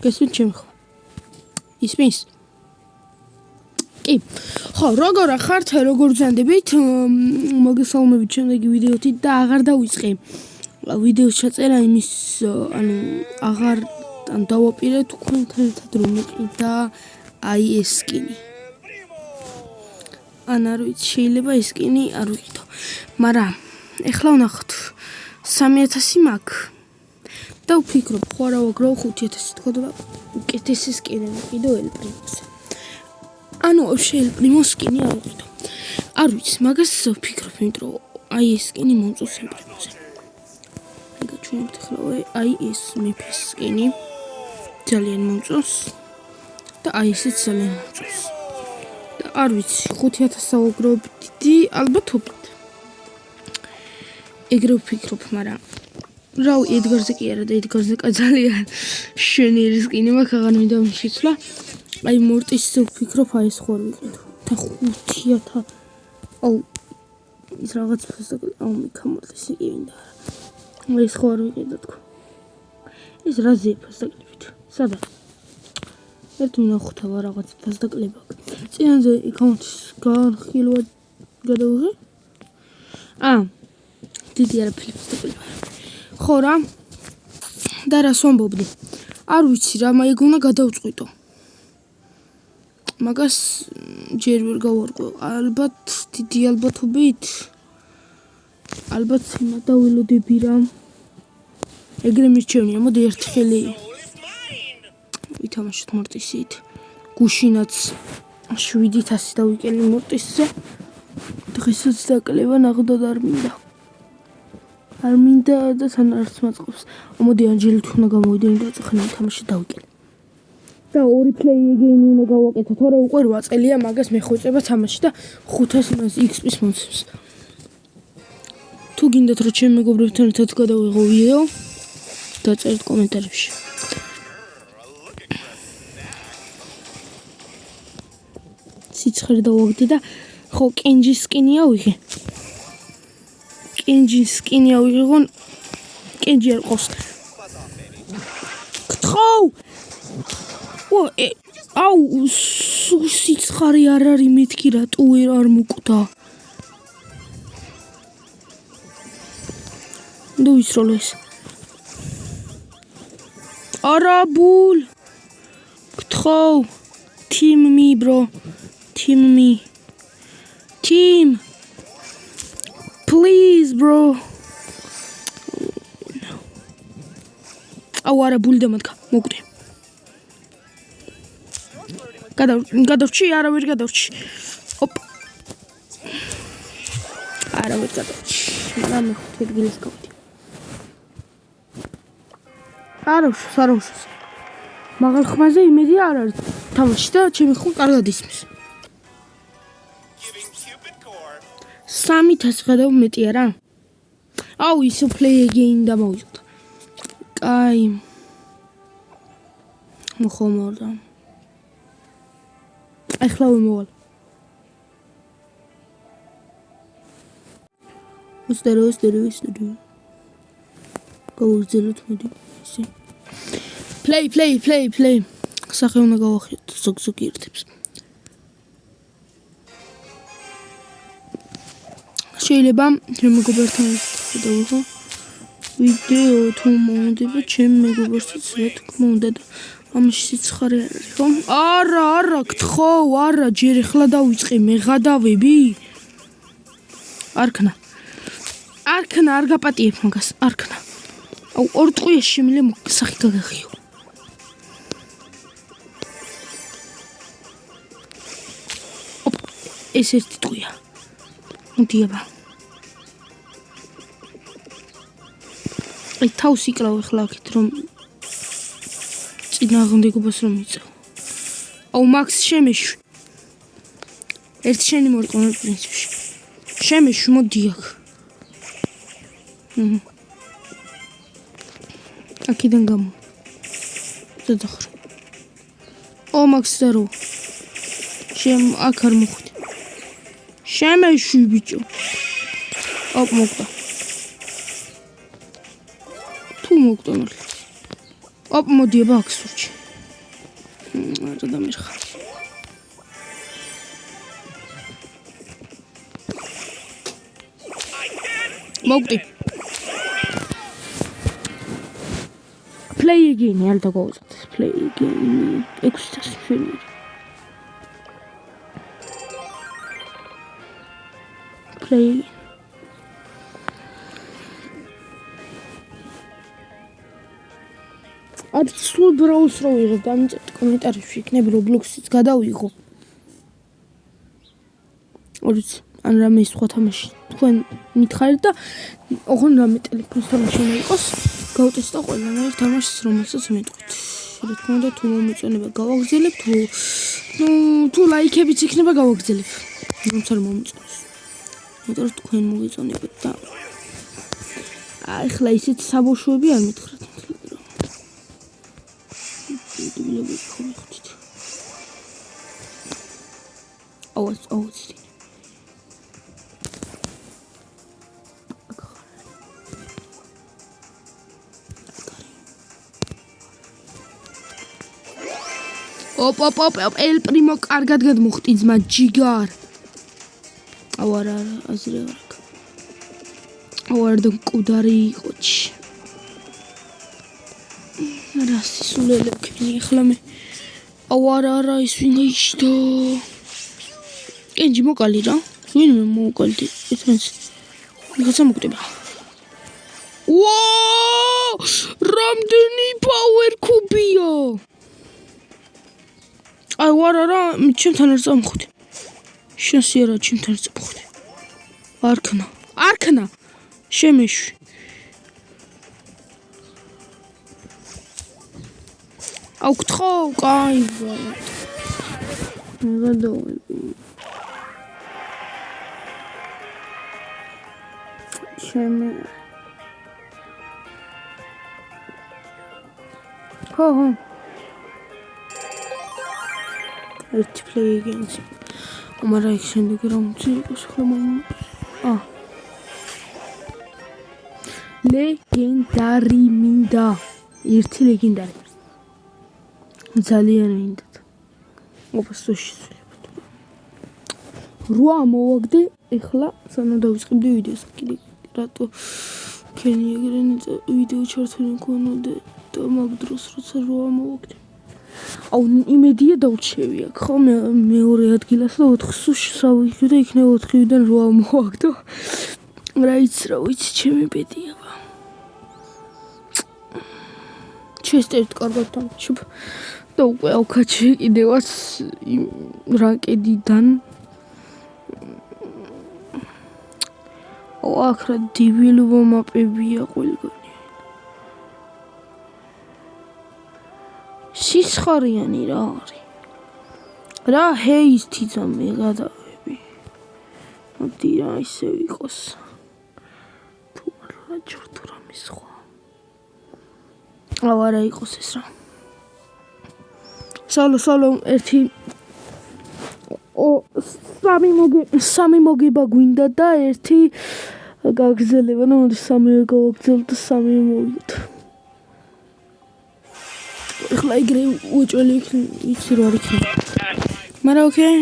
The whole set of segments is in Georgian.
გესმით ჩემი ხო? ისმის? კი. ხო, როგორ ხართ, როგორ ზანდებით? მოგესალმებით შემდეგი ვიდეოთი და აღარ დავიწყე ვიდეოს ჩაწერა იმის, აღარ დავაპირე თქვენთან ერთად რომ მიყიდა აი ეს სკინი. არ ვიცი, შეიძლება ეს სკინი არ ვიყიდო. მაგრამ ეხლა ვნახოთ 3000 მაქვს. და ვფიქრობ, ხო არა ვაგრო 5000 თქო და უკეთესი სკინი ვიყიდო ელ პრიმოსზე. ანუ შელ პრიმოს სკინი არ ვიყიდო. არ ვიცი, მაგას ვფიქრობ, იმიტომ რომ აი ეს სკინი მომწონს ელ პრიმოსზე. გაჩვენებთ ახლა აი ეს მეფის სკინი ძალიან მომწონს და აი ესეც ძალიან მომწონს. და არ ვიცი, 5000 უგრობ დიდი, ალბათ ვუყიდ. ეგრე ვფიქრობ, მაგრამ რავი, ედგარზე კი არა და ედგარზე ძალიან შვენიერი სკინი მაქვს, აღარ მინდა მიშიცვლა. აი მორტისზე ვფიქრობ, აი ეს ხوار ვიყიდო. და 5000 აუ ის რაღაც ფასაკლი, აუ მიქამორტისი კი მინდა არა. ეს ხوار ვიყიდო თქო. ეს რაზეა ფასაკლებით? სადა? ერთი ვნახავ რაღაც ფასაკლება. წინაზე იკაუნტის განხილვა გადავიღე. დიდი არაფერი ფასაკლება. ხო რა? და რას ვამბობდი? არ ვიცი რა, მაიგ უნდა გადავწყვიტო. მაგას ჯერ ვერ გავარკვევ. ალბათ დიდი ალბათობით. ალბათ იმა დავილოდები რა. ეგრე მირჩევნია, მოდი ერთი ხელი ვითამაშოთ მორტისით. გუშინაც 700 დავიკელი მორტისზე. დღესაც დაკლება ნახდოდ არ მინდა. არ მინდა და თან არც მაწყობს. მოდი ანჯელით უნდა გამოვიდე, იმიტომ რომ ხან თამაში დავიკელე. და ორი play again უნდა გავაკეთო, თორე უკვე 8 წელია მაგას მეხოწება თამაში და 500 XP-ს მომცემს. თუ გინდათ რომ ჩემი მეგობრებთან ერთად გადავიღო ვიდეო, დაწერთ კომენტარებში. სიცხე დავაგდე და ხო კენჯის სკინი ავიღე. კენჯის სკინი ავიღო. კენჯი არ ყავს. გთხოვ! აუ, სიცხარი არ არის მეთქი რატო არ მოკვდა. და ვისროლო ეს. არაბულ. გთხოვ. Team me, bro. Team me. Team. Please, bro. აუ, არაბული დამადგა. მოკვდე. გადავრჩი, არავერ გადავრჩი. ოპ. არავერ გადავრჩი. მაგრამ ხუთი ადგილას გავდი. არავშოს. მაღალ ხმაზე იმედი არ არის. თამაში და ჩემი ხომ კარგად ისმის. 3000 გადავ მეტი არა? აუ, ისო play again დამოვიწყდა. კაი. მოხომორდა. ახლა ვიმოვალ. 22. გავუძელოთ მოდი. ისე. Play. სახე უნდა გავახიოთ ზოგ-ზოგი ერთებს. შეიძლება ჩემ მეგობრებთან გადავიღო ვიდეო თუ მომდება ჩემ მეგობრებსაც რა თქმა უნდა და ამაში სიცხარე არ არის ხო? არა, გთხოვ, არა, ჯერ ახლა დავიწყე, მე გადავები? არქნა, არ გაპატიებ მაგას, არქნა. აუ, ორ ტყვია შემიძლია სახე გაგახიო. ეს ერთი ტყვია. მოდი აბა. აი თავს იკრავ ახლა აქეთ რომ წინააღმდეგობას რომ მიწევ. აუ მაქს შემეშვი. ერთი შენი მორყონა პრინციპში. შემეშვი მოდი აქ. აქედან გამო. დადახრა. ო მაქს დარო. აქ არ მოხვდი. შემეშვი ბიჭო. ოპ მოკვდა. თუ მოკვდა მართლა. ოპ მოდი აბა აქ სურჩი. რა დამერხა. მოვკვდი. Play again, არ დაგავუწოთ. Play again. 600 შენერი. Play. არ სულ ბრაუს რო ვიღებ, დამიწერთ კომენტარებში, იქნებ Roblox-იც გადავიღო. ორიც ან რამე სხვა თამაში თქვენ მითხარით და ოღონ რამე ტელეფონის თამაში უნდა იყოს, გავტესტა ყველანაირ თამაშს, რომელსაც მეტყვით. რა თქმა უნდა, თუ მომეწონება გავაგრძელებ, თუ ლაიქებიც იქნება გავაგრძელებ. როცა არ მომეწონოს. მაგრამ თქვენ მოგეწონებათ და ახლა ისეთ საბოშვები არ მითხრათ. დილები ხომიხდით. აუც. ოპ, ელ პრიმო კარგად გადმოხტი ძმა ჯიგარ. არა, აზრი არ აქვს. და მკვდარი იყო ჩი. რა სისულელე ვქენი ახლა მე. არა, ის ვინ გაიშდა. კენჯი მოკალი რა. ვინმე მოკალდი. ეთქენს. ვიღაცა მოკვდება. რამდენი პაუერ კუბია. არა, ჩემთან არ წამხვდი. შენსი არა, ჩემთან არ წამხვდი. არქნა. შემეშვი. აუქთხო, კაი ვარ. გადავები. შემე. ხო. ერთი play again. მაგრამ იქ შემდეგ რაუნდში იყოს ხოლმე. ლეგენდარი მინდა. ერთი ლეგენდარი. ძალიან მინდა. ოპასოში. 8 მოვაგდე, ეხლა სანამ დავიწყებდი ვიდეოს. კიდე რატო ქენი ეგრენი ვიდეო ჩართული მქონოდა და მაგ დროს როცა 8 მოვაგდე. იმედია დავრჩევი აქ ხო მეორე ადგილას და 400 სავიჯო და იქნება 4-დან 8 მოვაგდო. რა ვიცი, ჩემი ბედია. ჩესტერთ კარგად დამჩებ და უკვე ავქაჩი კიდევაც რანკედიდან. აქ რა დილო მაპებია ყველგანი. სისხარიანი რა არის. რა ჰეისთი ძამე გადავები. მოდი რა ისე ვიყოს. თუ რა ჯორდ რამე სხვა. არა იყოს ეს რა. სოლო ერთი სამი მოგება გვინდა და ერთი გაგრძელება, ну, სამივე გავაგრძელებ და სამივე მოვიდეთ. ეხლა ეგრე უჭველი იცი რა არ იქნება. მაგრამ ოკეი.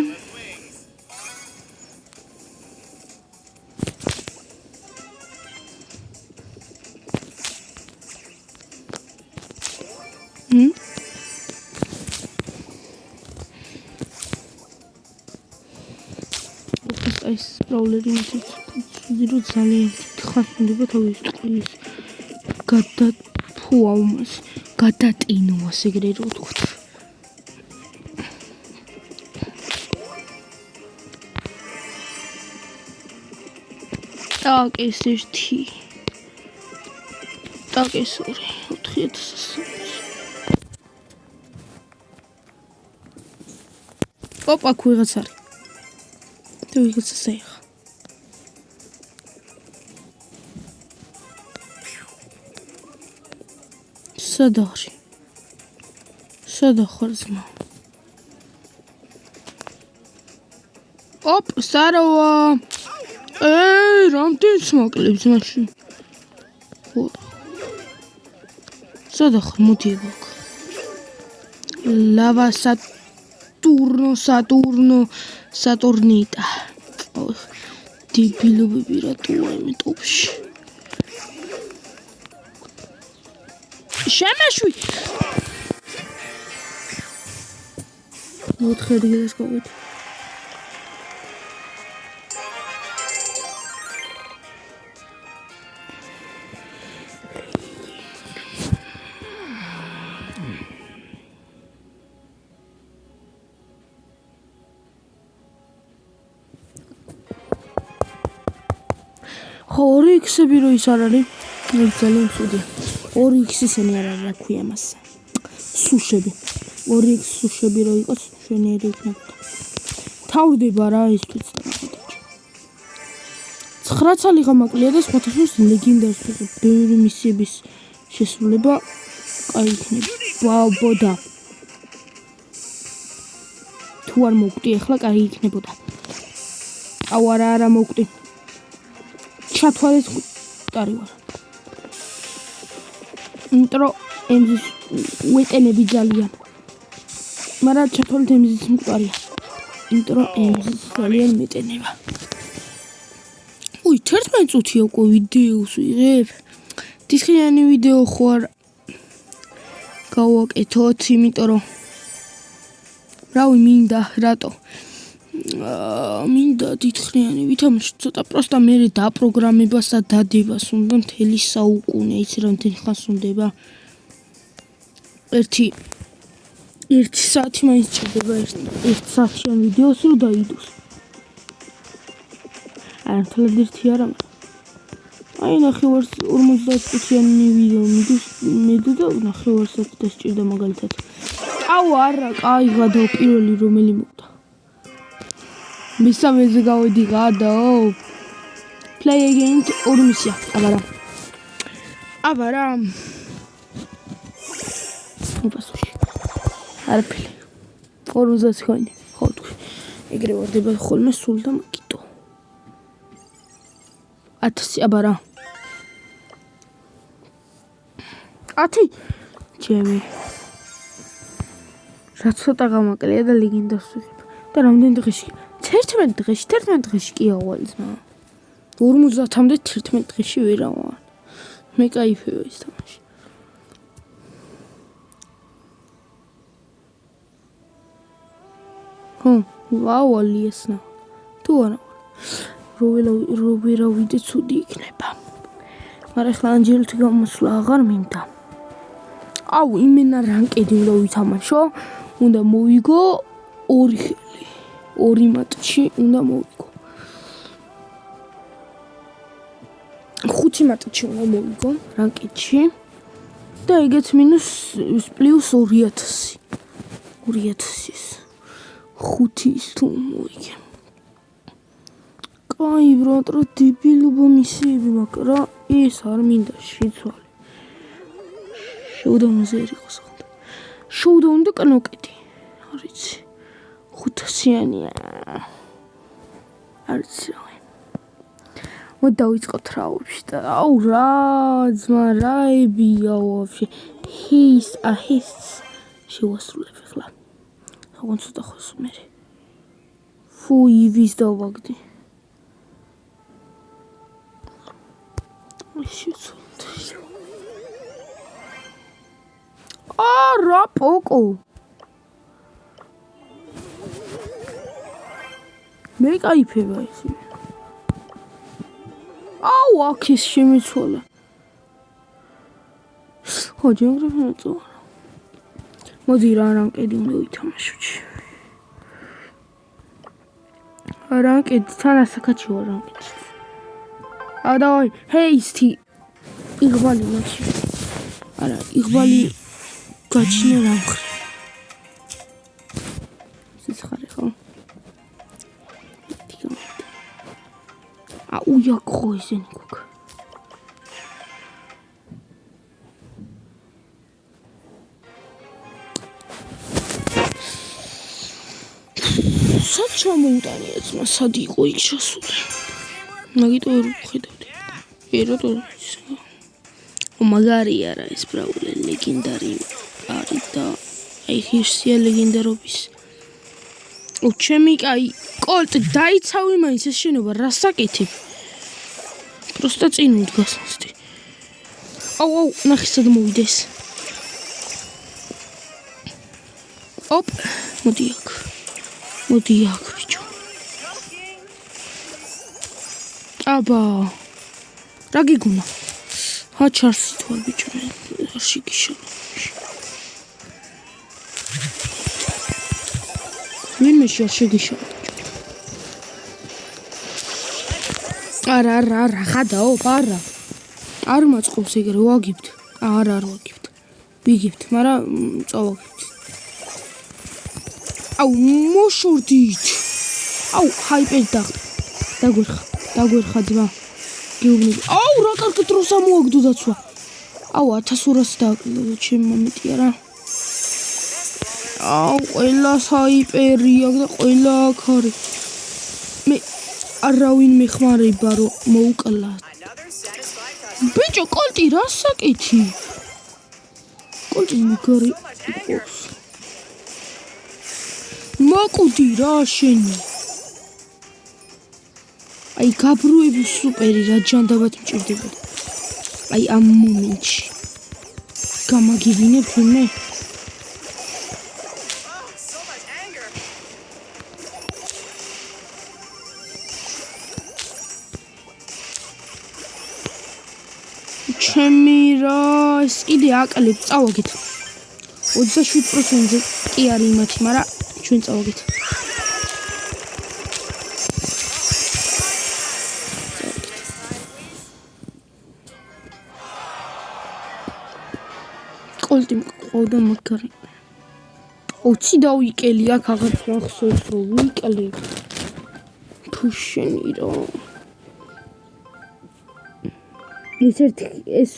ეს პრობლემი ის ზირო ძალიან ხანდება თავის ტყის გადაფუავმას გადატინვას ეგრე რო ვთქვათ. Так, ეს ერთი. Так, ეს ორი. 4000. ოპა, ვიღაც არის. თუ ვიღაც საიხა. სადახი. სადახარ ზმა. ოპ, საროა. რამდენს მაკლებს მაშინ. სადახარ მოდი ეგ. Lava Saturnita. Debilობები რა თუა იმ ტოპში. შემეშვი. მოთხე ადგილას გავიდე. ხო 2x-ები რო ის არ არის ძალიან ცუდია 2x-ისენი არ არის რა ქვია მას სუშები 2x სუშები რო იყოს შენერი იქნებოდა თავდება რა ის თვით 9 წელი გამაკლია და სხვათა შორის ლეგენდარს ბევრი მისიების შესრულება კაი იქნებოდა თუ არ მოვკვდი ახლა კაი იქნებოდა აუ არა მოვკვდი ჩათვალეთ ტარი ვარ. ინტრო ემზის უეტენები ძალიან. მაგრამ ჩათვალეთ ემზის მკვდარია. ინტრო ემზის ძალიან მეტენება. უი 11 წუთია უკვე ვიდეოს ვიღებ. დისხიანი ვიდეო ხო არ გავაკეთოთ, იმიტომ რომ რავი მინდა რატო მინდა დიდხნიანი ვითამაშო ცოტა პროსტა მე დაპროგრამებას და დადებას უნდა მთელი საუკუნე იცი რა მთელი ხანს უნდება 1 საათი მაინც ჭირდება 1 საათიან ვიდეოს რო დაიდოს არა თლად ერთი არა აი ნახევარ 50 წუთიანი ვიდეო მიდო და ნახევარ საათი დასჭირდა მაგალითად აუ არა კაი გადა პირველი რომელი მოვდა მისამეზე გავიდი გადაო play again ორი მისია აბარა ოპასუში არაფერი 40 ხანი ხო თქვი ეგრე ვარდება ხოლმე სულ და მაგიტო 1000 აბარა 10 ჩემი რა ცოტა გამაკლია და ლეგენდას ვიღებ და რამდენი დღეში 11 დღეში კი ავალისმა 50-მდე 11 დღეში ვერავარ მე кайფია ის თამაში ხო ვავალი ესნა თუ არა რო ვერავიდე ცუდი იქნება მაგრამ ახლა ანჯელითი გამოსვლა აღარ მინდა აუ იმენა რანკედი უნდა ვითამაშო უნდა მოვიგო 2 ხელი 2 მატჩი უნდა მოვიგო 5 მატჩი უნდა მოვიგო რანკედში და ეგეც მინუს პლუს 2000-ის 5-ის თუ მოვიგე კაი ბრატრო დებილობა მისიები მაგრამ ეს არ მინდა შეცვალე შოუდაუნზე არ იყოს ხანდა შოუდაუნ და კნოკეტი არ იცი 500-იანია არ იცი რა მოდ დავიწყოთ რა ვაფშე აუ რა ძმა რაებია ვაფშე ჰის შევასრულებ ახლა როგორ ცოტა ხოს მე ფუ ივის დავაგდი რა პოკო მე кайფება ის აუ აქ ის შემიცვალა ხო ჯერგრაფია წოა მოდი რა რანკედი უნდა ვითამაშო რანკედი თან ასაკაჩი ვარ რანკედი ა დავაი ჰეისთი იღბალი მაშინ არა იღბალი გაჩინე რამხრი სიცხარე ხო უია ხო ისენი გოგ სად ჩამოუტანია ძმა სად იყო იქ ჩასული მაგიტო ვერ ვხედავდი ეროტო მაგარი არა ეს ბრაულე ლეგენდარი არის და აი ღირსია ლეგენდარობის. ჩემი კაი კოლტ დაიცავი მაინც ეს შენობა რა საკეთებ? პროსტა წინ უდგას მოსდი. აუ ნახე სად მოვიდეს. ოპ მოდი აქ ბიჭო. აბა რა გიგუნა? ჩარსი თუ არ ბიჭო არ შეგიშალა. ვინმე შეგიშალა. არა ხადაო არა. არ მაწყობს ეგრე ვაგებთ. არა არ ვაგებთ. ვიგებთ, მაგრამ წავაგებთ. აუ მოშორდით. აუ ჰაიპერი დაგვერხა ძმა. გეუბნები. აუ რა კარგი დროს ამოაგდო დაცვა. აუ 1200 დააკლდა ჩემი მომენტია რა. აუ ყველა ჰაიპერი აქვს და ყველა აქ არის. მე არავინ მეხმარება რომ მოუკლა. ბიჭო კოლტი რა საკეთი? კოლტი მეგარი იყოს. მოკუდი რა შენი. აი გაბრუები სუპერი რა ჯანდაბად მჭირდებოდა. აი ამ მომენტში. გამაგივინებ მე. ჩემი რა ეს კიდე აკლებ წავაგეთ. 27%-ზე კი არის იმათი, მაგრამ ჩვენ წავაგეთ. კოლტი მყავდა მაგარი. 20 დავიკელი აქ აღარ გახსოვს რომ ვიკელი. თუშენი რა. ეს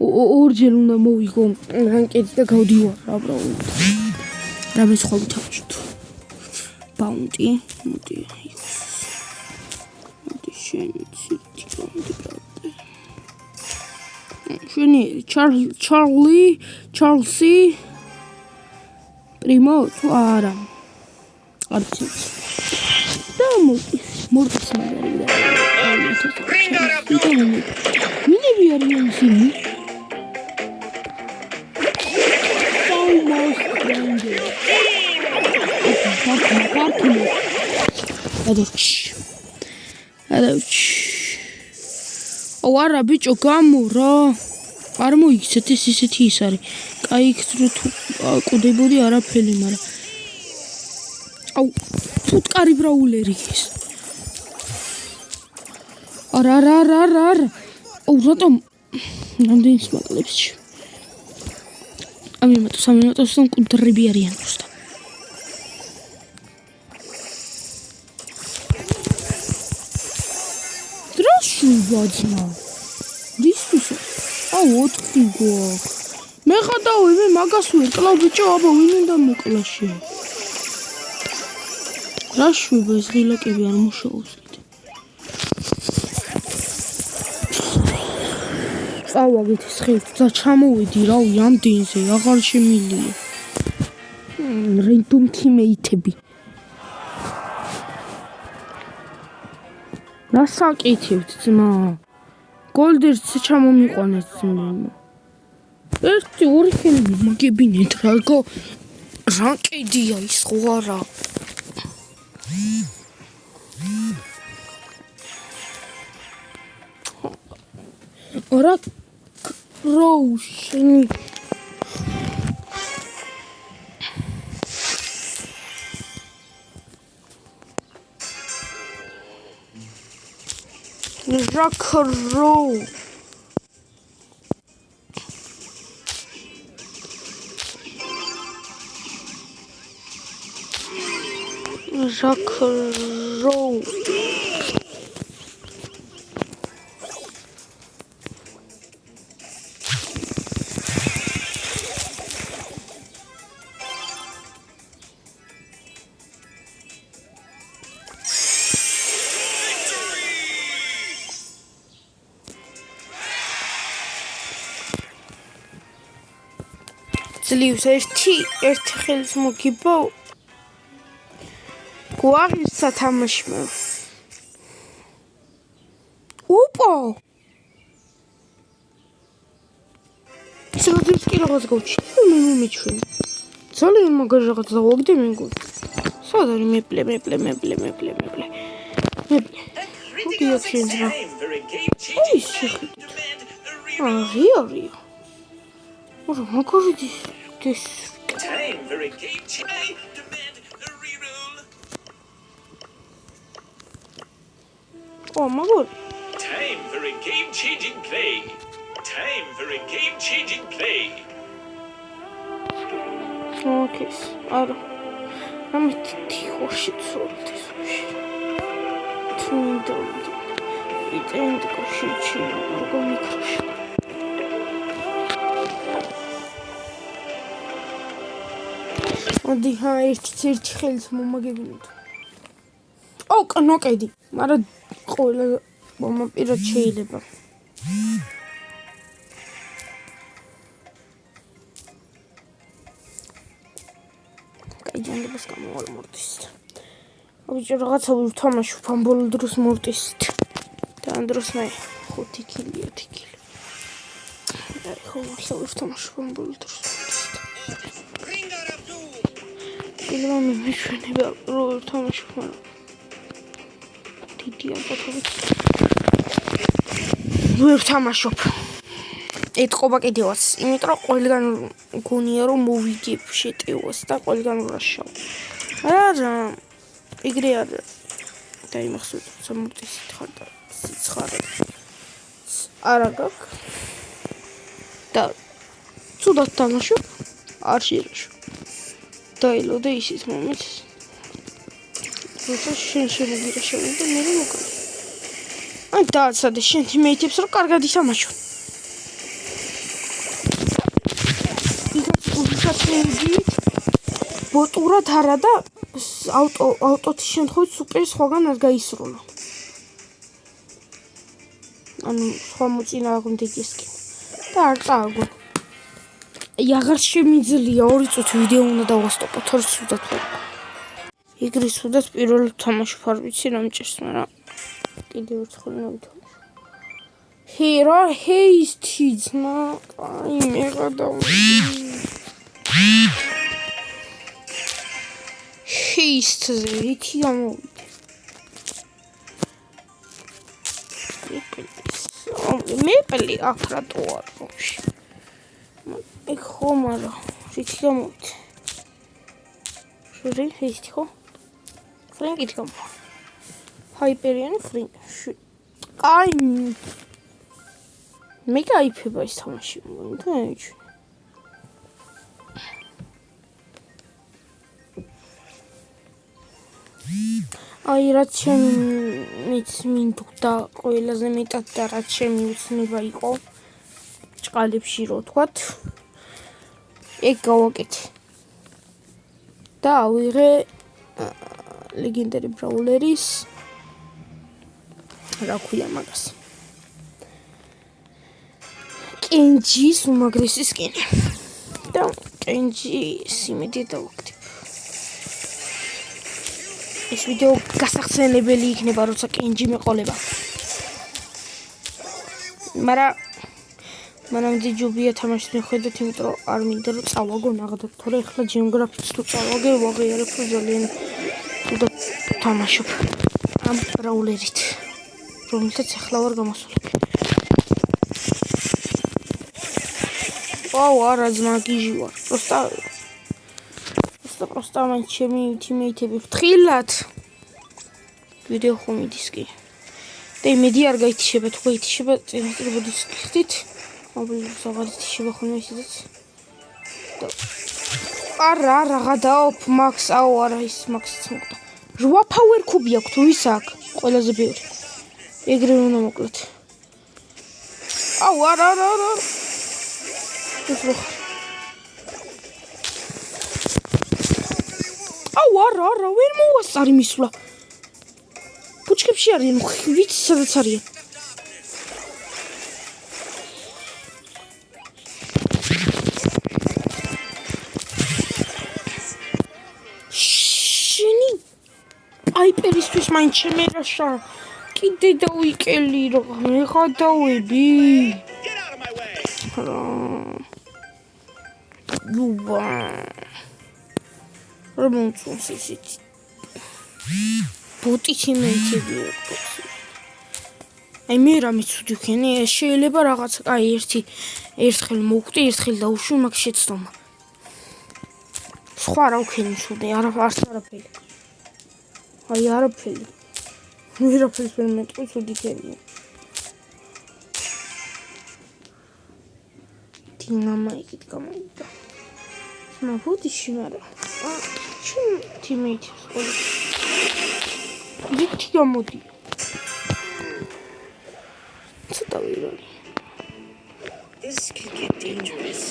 ორჯერ უნდა მოვიგო რანკედს და გავდივარ რა ბრალოდ. და მე სხვა ვთამაშოთ. ბაუნტი, მოდი. მოდი შენი ციტი ბაუნტი ბრალოდ. შენი ჩარლსი პრიმო თუ არა. არც და მორტის მაგარი და ვინები არიან ისინი? აუ არა ბიჭო გამო რა არ მოიქცეთ ეს ისეთი ის არის კაი იქ თუ ყუდებოდი არაფერი მაგრამ აუ ფუტკარი ბრაულერი ის არა აუ რატომ რამდენი მაკლებს ამიმატოს მკვდრები არიან просто შუბაძმა რისთვის აუ 4 გვაქვს მე ხადავე მე მაგას ვერ კლავ ბიჭო აბა ვინ უნდა მოკლაში რა შვება ეს ღილაკები არ მუშაობს წავაგეთ ხევთ და ჩამოვედი რავი ამ დინზე აღარ შემილია რენდომ თიმეითები რა საკეთებთ ძმა გოლდერს ჩამომიყვანეთ ძმა ერთი ორი ხელი მაგებინეთ რა რანკედია ის ხო არა რა როუშენი Rakro ძლივს ერთი ხელს მოგიბო გვაღის სათამაშმა ოპო ზოგადად კი რაღაც გავჩი მე მომიჩვენ ძალიან მაგარი რაღაც დავაგდე მეგო სადარი მეპლე Rubio Chinza. Oh, shit. Oh, here. What am I going to do? This. Time for a game change. Demand a reroll. Oh, my God. Time for a game-changing play. Time for a game-changing play. Okay, I'm a shit sort of this. It ain't go shit. I'm going to crush. Adi ha ერთ ხელს მომაგებინოთ. ო, კნოკედი, მაგრამ ყველა მომაპირად შეიძლება. კაიჯანდებას გამოვალ მორტისით. აბიჭო რაღაცა ვთამაშობ ამ ბოლო დროს მორტისით. და ამ დროს მე 5 კილი 10 კილი. და ხო ვთამაშობ ამ ბოლო დროს. Ilmami meşhurne rol tamaşıp bana. Didi yapatabilir. Rol tamaşıp. ეთყობა კიდევაც, იმიტომ რომ ყველგან გონია რომ მოვიგებ შეტევას და ყველგან ვრაშავ. არა, ეგრე არა. დაიმახსოვრე, სამურტისით ხარ და სიცხარე. არა გაქვს. და ცუდად თამაშობ, არ შეირაშო. დაილოდე ისიც მომents. როცა შენ შემოგირაშავე და მე მოკრე. აი დააცადე შენ თიმეითებს რომ კარგად ითამაშო. იქაც ბოტურად არა და ავტოთი შემთხვევით სუპერ სხვაგან არ გაისროლა. ანუ სხვა მოწინააღმდეგესკენ და არ წააგო. აღარ შემიძლია 2 წუთი ვიდეო უნდა დავასტოპოთ 2 წუთად. ეგრე სუდად პირველად თამაშობ არ ვიცი რა მჭირს, მაგრამ კიდევ ერთხელ ნავითამაშო. ჰერა ჰეისტიძმა აი მე ჰეისტზე რითი გამოვიდე. მეპლი აფრატოარ ბოში. ეგ ხომ არა, რითი გამოვიდე. შური ჰეისტი ხო? ფრენკით გამ. ჰაიპერიანი ფრენკი. აი მე გაიფება ეს თამაში, და ეჩ. აი რაც შემიც მინდოდა ყველაზე მეტად და რაც შემიუცნება იყო ჭყალებში რო თქვათ ეგ გავაკეთე და ავიღე ლეგენდარი ბრაულერის რა ქვია მაგას კენჯის უმაგრესი სკინი და კენჯის იმედი დავაკეთე. ეს ვიდეო გასახსენებელი იქნება, როცა კენჯი მეყოლება. მაგრამ ჯობია თამაშს მიხედოთ, იმიტომ რომ არ მინდა რომ წავაგო ნაღდად, თორე ახლა ჯეოგრაფიც თუ წავაგე, ვაღიარებ რომ ძალიან უნდა თამაშობ ამ ბრაულერით, რომელსაც ახლა ვარ გამოსული. ვაუ, არა ძმაგიჟი ვარ. Просто მან ჩემი თიმეითები ფრთხილად ვიდეო ხომ მიდის კი და იმედი არ გაითიშება თუ გაითიშება წინასწრებოდის ხდით აბა ითიშება ხოლმე ისედაც არა გადაოფ მაქს აუ არა ის მაქსიც მოკდა 8 power cube აქვს თუ ვის აქვს ყველაზე ბევრი ეგრე უნდა მოკლათ აუ არა არა, ვერ მოვასწარი მისვლა. ბუჩქებში არიან, ვიცი სადაც არიან. ჰაიპერისთვის მაინც შემერაშა. კიდე დავიკელი რა, ეხა დავები. Ლუვა. რა მომწონს ისეთი. ბოტი შემეიცები აქვს. აი მე რა მიცუდი ვქენი, შეიძლება რაღაც აი ერთხელ მოვკვდი, ერთხელ დაუშვი, მაგ შეცდომა. სხვა რა ვქენი ცუდი, არაფერი. აი არაფერი. ვერაფერს ვერ მეტყვი, ცუდი ქენია. დინამაიკით გამოვიდა. მაბუდიში მარა. ჩი თიმეითებს ყოლა. რითი გამოდია? ცოტა ვირალი. This could get dangerous.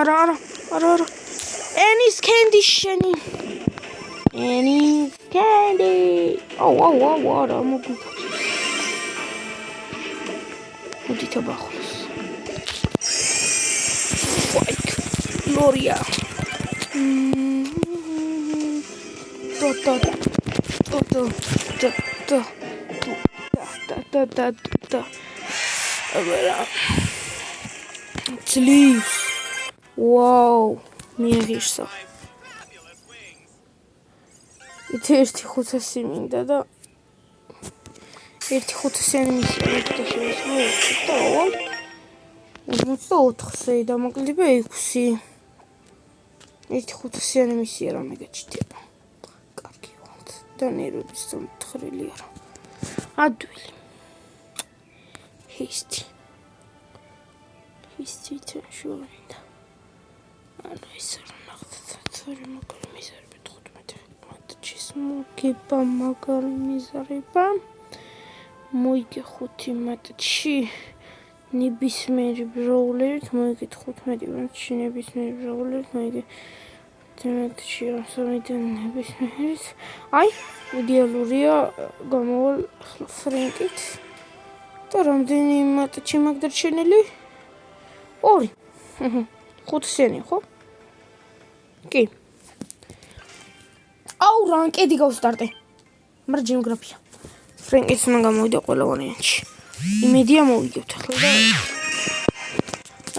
Ara. Annie's candy shiny. Annie's candy. Oh, what? I'm a good. What did you buy? Like Gloria. Sleeves. Wow, მიიღიშსა. იცი 1.500 მინდა და 1.500-იანი მისია შევასრულე. 54-ზე დამოკლდება 6. 1.500-იანი მისია რა მეგაჩიტება. კარგი ვარ. და ნერვების მომთხრილი არა. ადვილი. ჰისტი თანშურინდა. Ana isar naqdtsorri magar mizarbi 15 მატჩის მოგება მაგარ მიზარება მოიგე 5 მატჩი ნებისმიერი ბროულერით მოიგე 15 მატჩი ნებისმიერი ბროულერით მოიგე 10 მატჩი ასომიდან ნებისმიერის აი იდეალურია გამოვალ ახლა ფრენკით და რამდენი მატჩი მაგ დარჩენილი 2 500-იანი ხო? კი. აუ რანკედი გავსტარტე. მაგრამ ჯეოგრაფია. ფრენკიც უნდა გამოვიდა ყველა ვარიანტში. იმედია მოვიგებთ ახლა და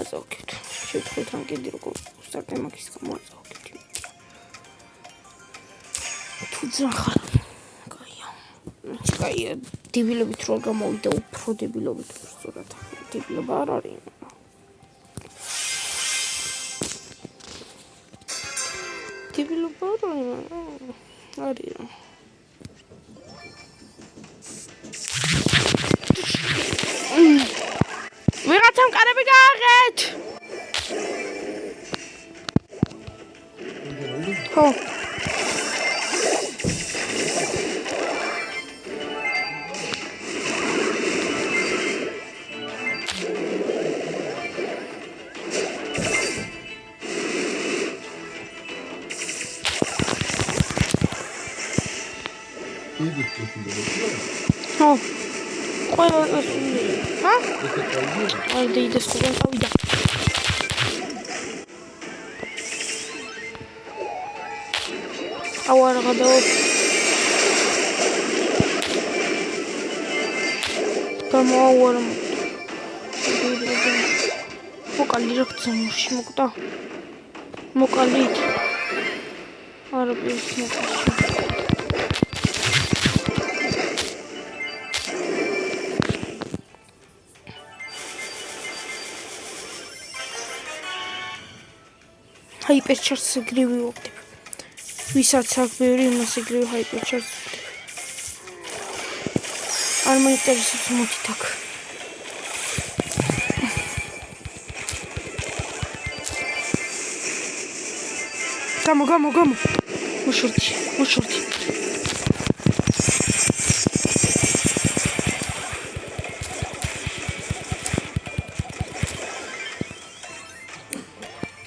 აწავკეთ. შევთხოთ რანკედი როგორ ვსტარტე მაგის გამო აწავკეთ. თუ ძახარ. კაია. დებილობით რო გამოვიდა უფრო დებილობით სწორად. დებილობა არ არის. დებილობა არის რა. ვიღაცამ კარები გააღეთ. ხო. ხო. ყველა ჰა? აი დეიდეს ხომ გავიდა. აუ არა გადაო. გამოაუარა. მოკალი რა გწამოში მოკდა. მოკალით. არა პლუს მოკალი. ჰაიპერჩარჯს ეგრევე ვუყდებ. ვისაც აქვს ბევრი, იმას ეგრევე ჰაიპერჩარჯს ვუყდებ. არ მაინტერესებს მოდით აქ. გამო. მუშურთი.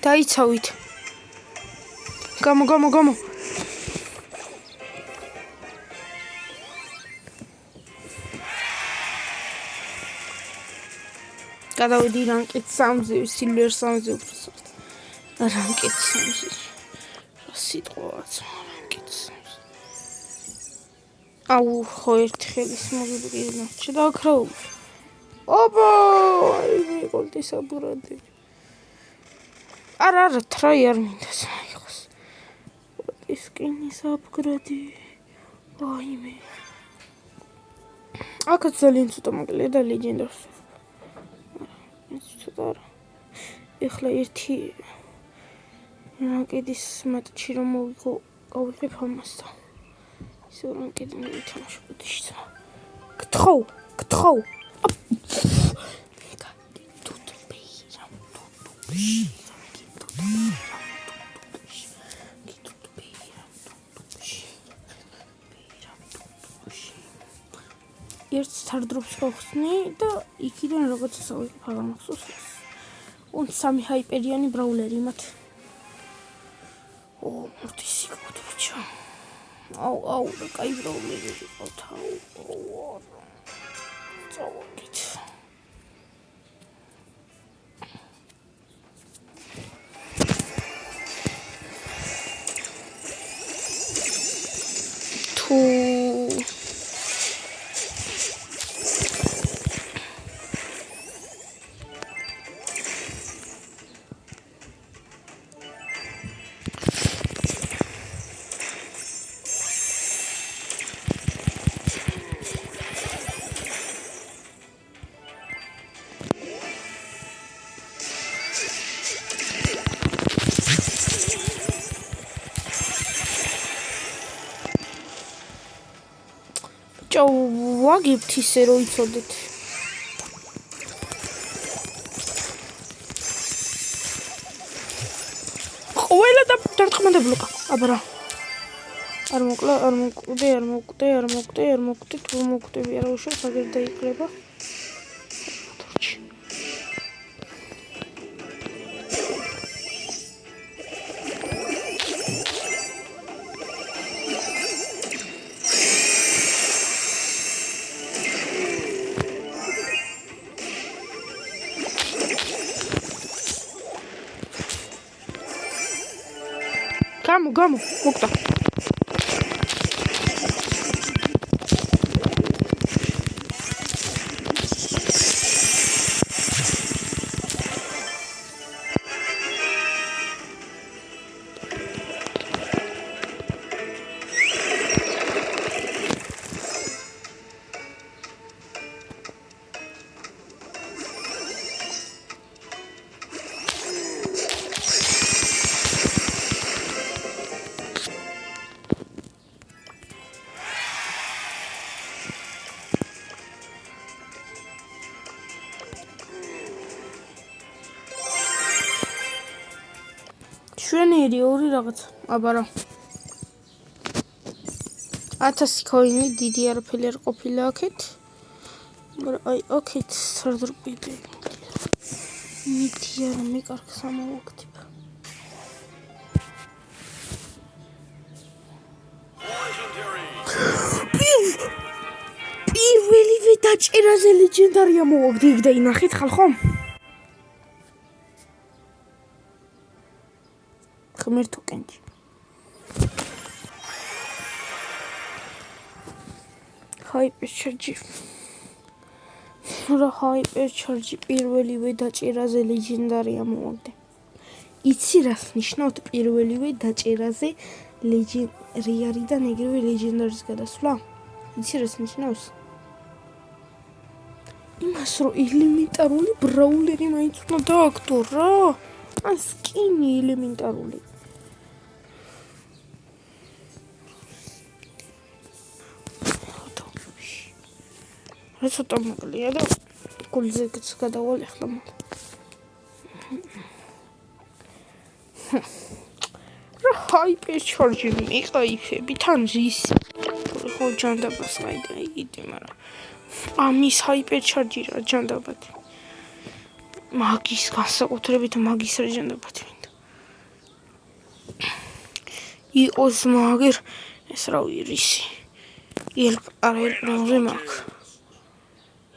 დაიცავით. გამო. გადავედი რანკით 3-ზე, სილვერ 3-ზე უბრალოდ. რანკით 3-ზე. რა სიტყვაა რანკით 3-ზე. აუ, ხო ერთი ხელის მოგიბგირნა. შედავაქრაო. ოპა, მე გოლდი საბრადი. არა, ტრაი არ მინდა საიხოს. სკინის აპგრედი. აიმე. აქაც ძალიან ცოტა მოკლეა და ლეგენდარს. ცოტა არა. ეხლა ერთი რანკედის მატჩი რომ მოვიღო, გავიღებ ამასთან. ისე რანკედი მივითამაშო ბუდიშს. გთხოვ. ერთ სტარდროპს გავხსნი და იქიდან რაღაცა გავიღებ აღარ მახსოვს. Und 3 ჰაიპერიანი ბრაულერი მათ. ო, მორთისი გოთბიჩო. აუ, და კაი ბრაულერი ყავთ. აუ. წავაგეთ. თუ ვაგებთ ისე რომ იცოდეთ. ყველა დარტყმა და ბლოკა. აბა არ მოკვდე, თუ მოკვდები არა უშავს, აგერ დაიკრება. გამო, მოკდა. შვენიერი ორი რაღაც. აბა რა. 1000 კოინი დიდი არაფერი არ ყოფილა აქეთ. მაგრამ აი აქეთ სარდროპები. მითი არა მე კარგ სამოვაქტებ. პირველივე დაჭერაზე ლეგენდარია მოვაგდი იქ და ინახეთ ხალხო. ღმერთო კენჭი. ჰაიპერ ჩარჯი პირველივე დაჭერაზე ლეგენდარია მოვაგდი. იცი რას ნიშნავთ პირველივე დაჭერაზე ლეგენდარიდან ეგრევე ლეგენდარის გადასვლა? იცი რას ნიშნავს? იმას რომ ელემენტარული ბრაულერი მაინც უნდა დააგდო რა. ან სკინი ელემენტარული. რა ცოტა მოკლეა და გულზეც გადავალ ახლა მოდ. რა ჰაიპერ ჩარჯი მიყაიფები თან რის. ხო ჯანდაბას გაიდა იგი, მაგრამ ამის ჰაიპერ ჩარჯი რა ჯანდაბათი. მაგის განსაკუთრებით მაგის რა ჯანდაბათი მინდა. იყოს მაგერ ეს რა ვირისი. არა ელპრაზე მაგ.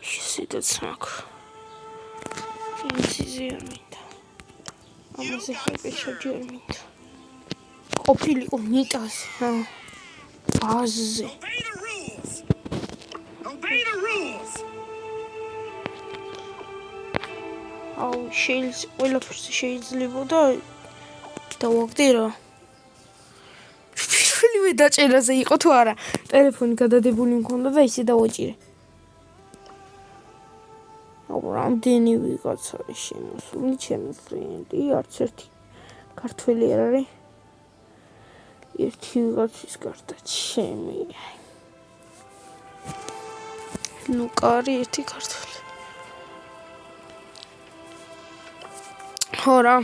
ისედაც მაგ. ინციზი არ მინდა. ამაზე ჰაიპერჩარჯი არ მინდა. ყოფილიყო ნიტაზე, ბაზზე. Obey the rules. Obey the rules. აუ ყველაფერს შეიძლება და დავაგდე რა. პირველივე დაჭერაზე იყო თუ არა? ტელეფონი გადადებული მქონდა და ისე დავაჭირე. აუ რამდენი ვიღაცა შემოსული ჩემი ფრენდი, არც ერთი ქართველი არ არის. ერთი ვიღაცის გარდა ჩემი. ლუკა არის ერთი ქართველი. ხო რა.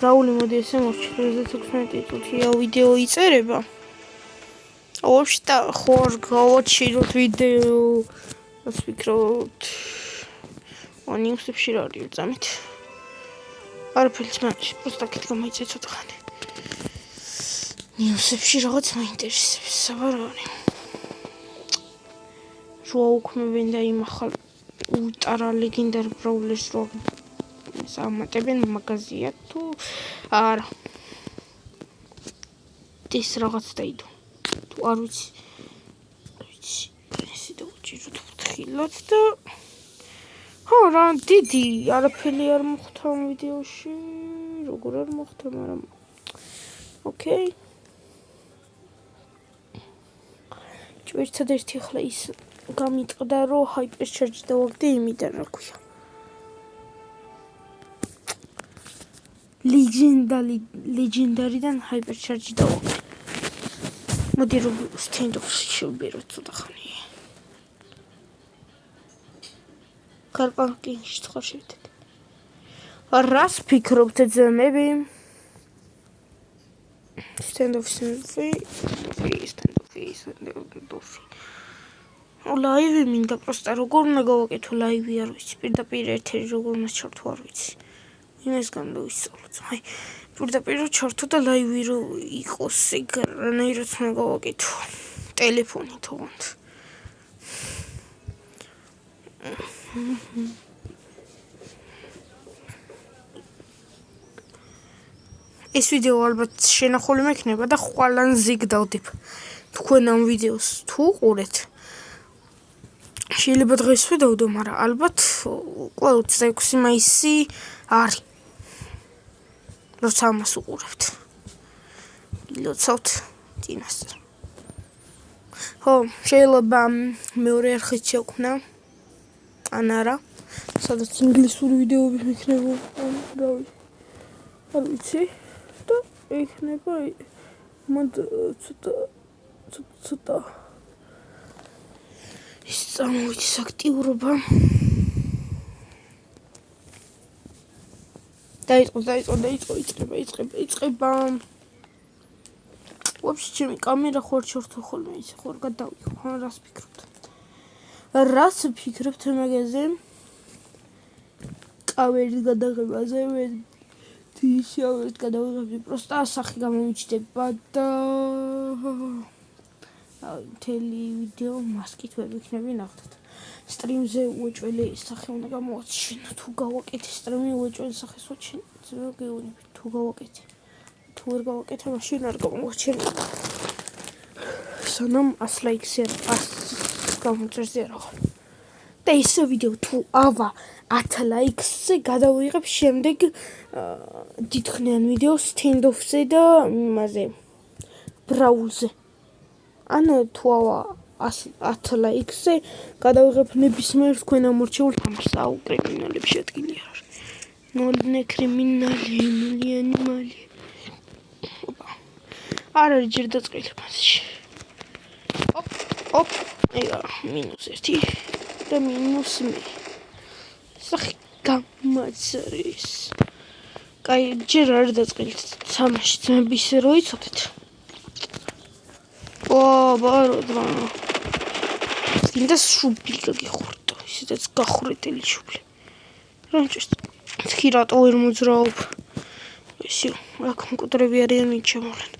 რაული მოდი ესე მოვჩერდე 16 წუთია ვიდეო იწერება. Вообще-то ხوار გავაჩეროთ ვიდეო. რაც ვფიქრობთ. ნიუსებში რა არის წამით. არაფერს მაინტერესებს, просто აქეთ გამოიწე ცოტა ხანი. ნიუსებში რაღაც მაინტერესებს, საბარორი. რო უქმებენ და იმ ახალ ულტრა ლეგენდარ ბრაულერს რო ამატებენ მაგაზია თუ არა. ეს რაღაც დაიდო. თუ არ ვიცი. ესე დავჭიროთ ფრთხილად და ხო რა დიდი არაფერი არ მოხდა ვიდეოში. როგორ არ მოხდა, მაგრამ ოკეი. ერთადერთი ახლა ის გამიტყდა რომ ჰაიპერჩარჯი დავაგდე იმიდან რა ქვია. ლეგენდარიდან ჰაიპერჩარჯი დავაგდე. მოდი რომ სტენდოფში შევბეროთ ცოტა ხანი. კარპანკინში ცხარ შევდეთ. რას ფიქრობთ ძმები? სტენდოფში. ლაივი მინდა პროსტა როგორ უნდა გავაკეთო ლაივი არ ვიცი. პირდაპირ ეთერი როგორ უნდა ჩართო არ ვიცი. იმას გამოვისწავლოთ. აი, პირდაპირ ჩართო და ლაივი რო იყოს ეგრანაირად უნდა გავაკეთო. ტელეფონით ოღონდ. ეს ვიდეო ალბათ შენახული მექნება და ხვალანზე გდავდებ. თქვენ ამ ვიდეოს თუ ყურეთ. შეიძლება დღეს ვიდავდო, მაგრამ ალბათ უკვე 26 მაისი არის. როცა ამას უყურებთ. ილოცავთ წინასწარ. ხო, შეიძლება მეორე არხით შევქმნა. ან არა. სადაც ინგლისური ვიდეოები მექნება. არ ვიცი. და იქნება მოდ ცოტა ის წამოვიდეს აქტიურობა. დაიწყება. ვაფშე ჩემი კამერა ხوار ჩორთო ხოლმე ისე ხوار გადავიხო. რას ფიქრობთ მაგაზე? კამერის გადაღებაზე თიშავეთ გადავიღებდი. просто ასახი გამომიჩნდება და მთელი ვიდეო მასკით ვერ ვიქნები ნახოთ. სტრიმზე უეჭველი სახე უნდა გამოვაჩინო. თუ გავაკეთე სტრიმი უეჭველი სახეს ვაჩინო. გეუბნები თუ გავაკეთე. თუ ვერ გავაკეთე მაშინ არ გამოვაჩინო. სანამ 100 ლაიქზე 100 გამოწერზე რა. და ეს ვიდეო თუ ავა 10 ლაიქზე გადავიღებ შემდეგ დიდხნიან ვიდეოს სტენდოფზე და იმაზე ბრაულზე. ანუ თუ ავა 10 ლაიქზე გადავიღებ ნებისმიერ თქვენ ამორჩეულ თამაშს. აუ კრიმინალებში ადგილი არ არის. ნოლნე კრიმინალი მილიონი მალი. არ არის ჯერ დაწყილი მასში. ოპ ეგა -1 და -1. სახი გამაწერის. კაი ჯერ არ დაწყილი თამაში ძმები ისე რო იცოდეთ. ბაროდმა. ინდა შუბლი გიხურდო. ისედაც გახურეთელი შუბლი. რამჭის თქი რატო ვერ მოძრაობ. ისე აქ მკვდრები არიან მიჩემოლენ.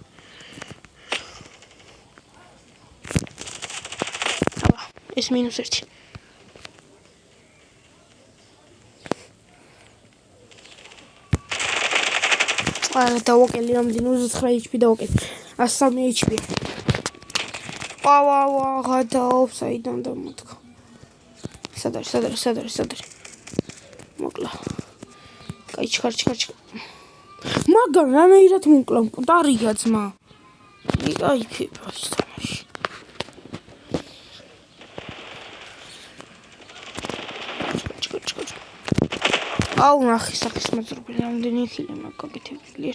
ეს -1. არა დავაკელი რამდენი 29 HP დავაკელი 103 HP ვა გადაობს აიდან დამოდგა სად არის მოკლა კაი ჩქარ მაგრამ რანაირად მოკლა მკვდარია ძმა აი ფიფა ის თამაში აუ ნახე სახის მოძრობი რამდენი ხილი მაგაკეთებული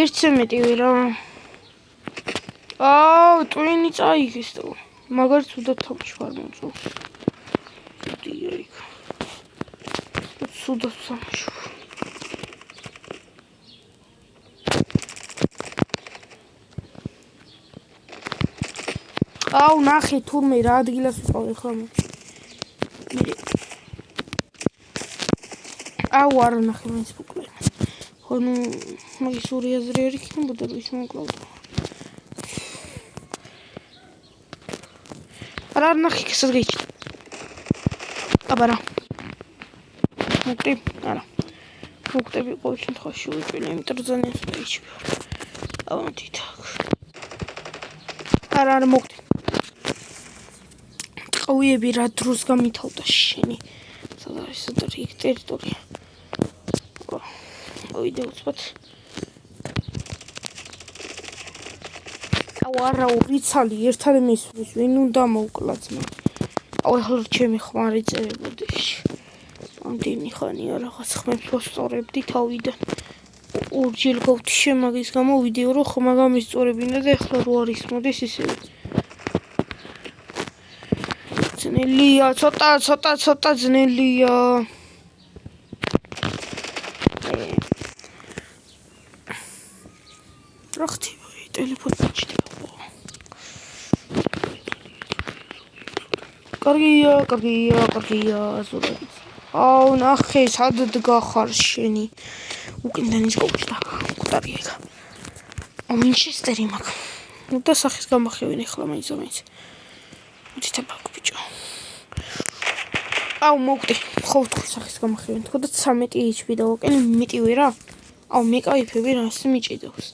ერთი მეტივე რა აუ ტვინი წაიგეს და მაგარ ცუდად თამაში ვარ მოწო ცუდად თამაში აუ ნახე თურმე რა ადგილას ვიყავ ახლა აუ არ ნახე მაინც მოკლე ხო ნუ მაგის ორი აზრი არ იქნებოდა რომ ის მოკლავდა არ ნახე კაცად გაიჭდა აბარა მოკლე არა მოკლები ყოველ შემთხვევაში ვიჭვილი იმიტომ რომ ძალიან ისჩი აუ თითქ არა მოკლე ყოიები რა დროს გამითავდა შენი სად არის იქ ტერიტორია ვიდეო უცბად აუ არა ურიცალი ერთად მისვრის ვინ უნდა მოვკლა ძმა აუ ახლა ჩემი ხმარი წერებოდი ამდენი ხანია რაღაც ხმებს ვასწორებდი თავიდან ორჯერ გავთიშე მაგის გამო ვიდეო რო ხმა გამისწორებინა და ახლა რო არის მოდის ისე ძნელია ცოტა ძნელია რა ხდება ტელეფონი ჩდება კარგია ზურაბი აუ ნახე სად დგახარ შენი უკიდან ის გავჭდა კუტარია ვინჩესტერი მაქვს ნუ და სახის გამახევინე ახლა მაინც მოდით აბაკ ბიჭო აუ მოგდი ხო თქვი სახის გამახევინე თქო და 13 HP დავაკელი მეტივე რა აუ მეკაიფები რა ისე მიჭიდავს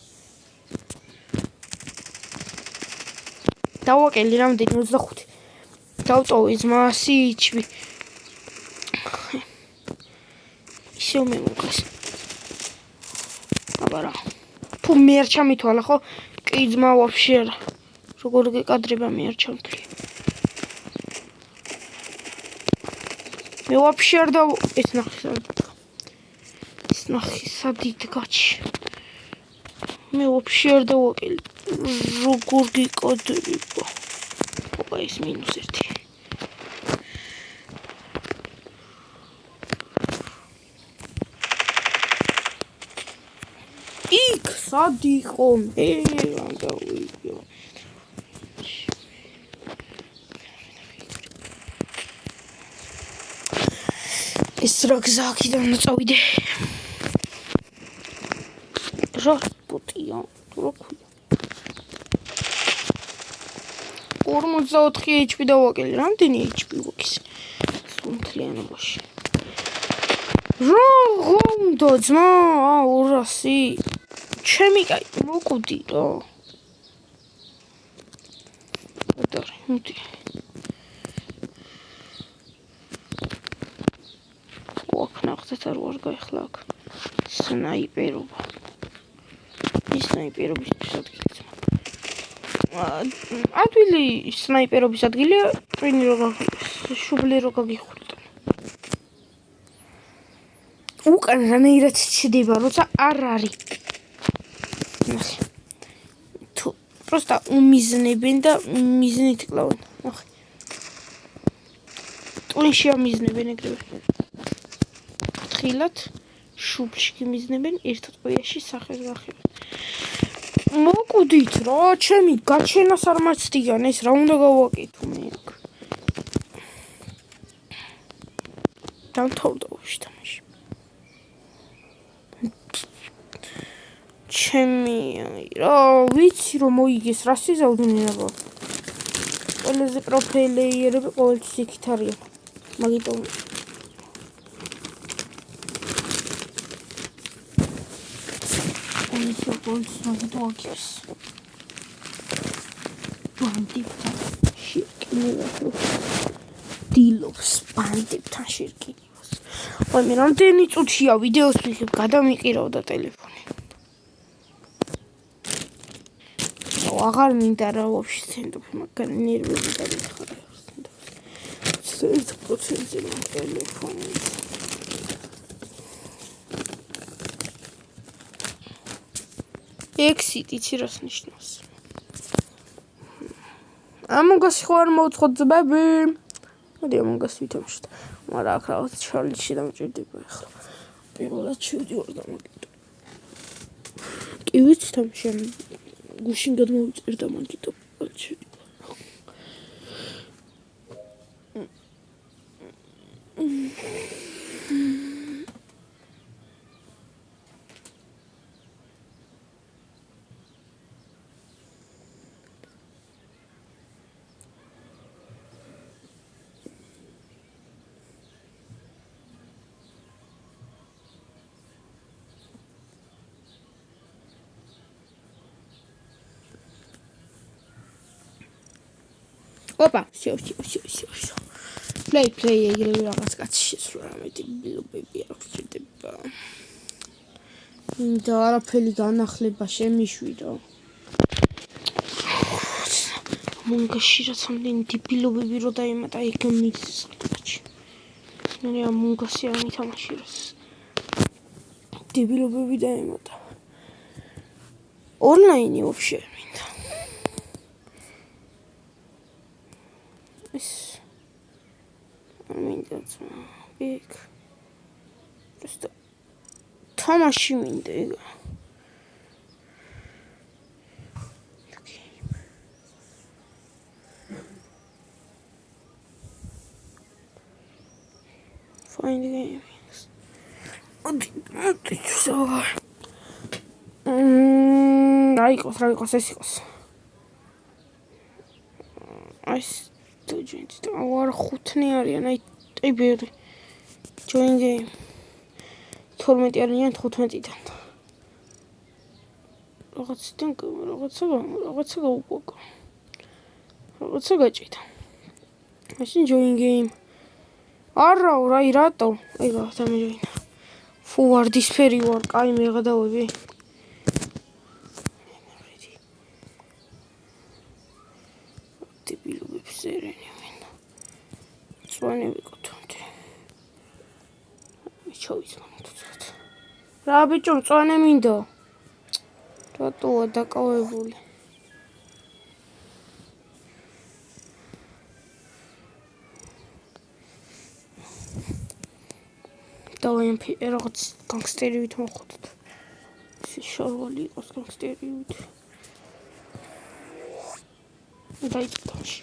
დავაკელი რამდენი 25 დავტოვე ძმა 100 HP ისე მე მოკლეს აბარა თუ მე არ ჩამითვალა ხო კი ძმა ვაფშე არა როგორ გეკადრება მე არ ჩამთვლი მე ვაფშე არ და ეს ნახე სადიდგაჩი მე ვაფშე არ დავაკელი როგორ გეკადრება ოპა ეს -1 იქ სად იყო მე ვანდავიდო ეს რა გზაკიდან წავიდე რა პუტია თუ რა ქვია 44 HP დავაკელი რამდენი HP გვაქვს სუნთლიანობაში რა გონდა ძმა 200 ჩემი კაი მოკვდი რა დარი მოდი ვაქნახეთ არ ვარ გაიხლა აქ სნაიპერობა ის სნაიპერობის ადგილი ადვილი სნაიპერობის ადგილია ტვინი რო შუბლი რო გაგიხურდა უკან რანაირად ჩდება როცა არ არის ნახე თუ პროსტა უმიზნებენ და მიზნით კლავენ ნახე ტვინში ამიზნებენ ეგრევე თხილად შუბლში გიმიზნებენ ერთად ყოიაში სახეს გახევენ მოკვდით რა ჩემი გაჩენას არ მაცდიან ეს რა უნდა გავაკეთო მე აქ დამთავრდა უშ თამაში ჩემი რა ვიცი რომ მოიგეს რა სიზავდნენ აბა ყველაზე პროფილეიერები ყოველთვის იქით არიან მაგიტომ პოლიცია დაგაკეთეს. ბანდიტთან შეკინებას. დილობს ბანდიტთან შეკინებას. ой, მე რამდენი წუთია ვიდეოს ვიღებ, გადამიყირავდა ტელეფონი. აღარ მინდა რა ვაფშე სცენდობ, მაგრამ ნერვები დამიხარა. 1%-ზე ტელეფონი. Exit იცი რას ნიშნავს? ამოგას ხო არ მოვცხოთ ძმები? მოდი ამოგას ვითამშოთ. მაგრამ აქ რაღაც ჩალენჯი დამჭირდება ახლა. პირველად შევდივარ და მაგიტო. კი ვიცი თამშენ გუშინ გადმოვიწერდა მაგიტო. Опа, всё. Play, ეგრევე რაღაც კაცი შესვლა რამე დილობები არ გჭირდება. და არაფერი განახლება შემიშვიდო. მუნგაში რაც ამდენი დილობები რო დაემატა ეგ მიწის კაცი. მე ამ მუნგაში არ მითამაში რას. დილობები დაემატა. Онлайне вообще მინდა. მინდა ბიგ просто თამაში მინდა ეგ find games აი ყოს რა იყოს ეს იყოს აი Student, our ხუთნი არიან, აი ბევრი. Join game. 12 არიან 15-დან. რაღაცა გაუკვაკა. რაღაცა გაჭიდა. მაშინ join game. არა, აი რატო? აი გამიჯოინა. ფუ ვარდისფერი ვარ, კაი მეღადავები. Წვანები გოთონდი. მიჩოვის მომწოთ. რა ბიჭო, წვანე მინდო. რატოა დაკავებული? დავაიმ რაღაც განგსტერივით მოხდოთ. ეს შორვალი იყოს განგსტერივით. დაიწყდამში.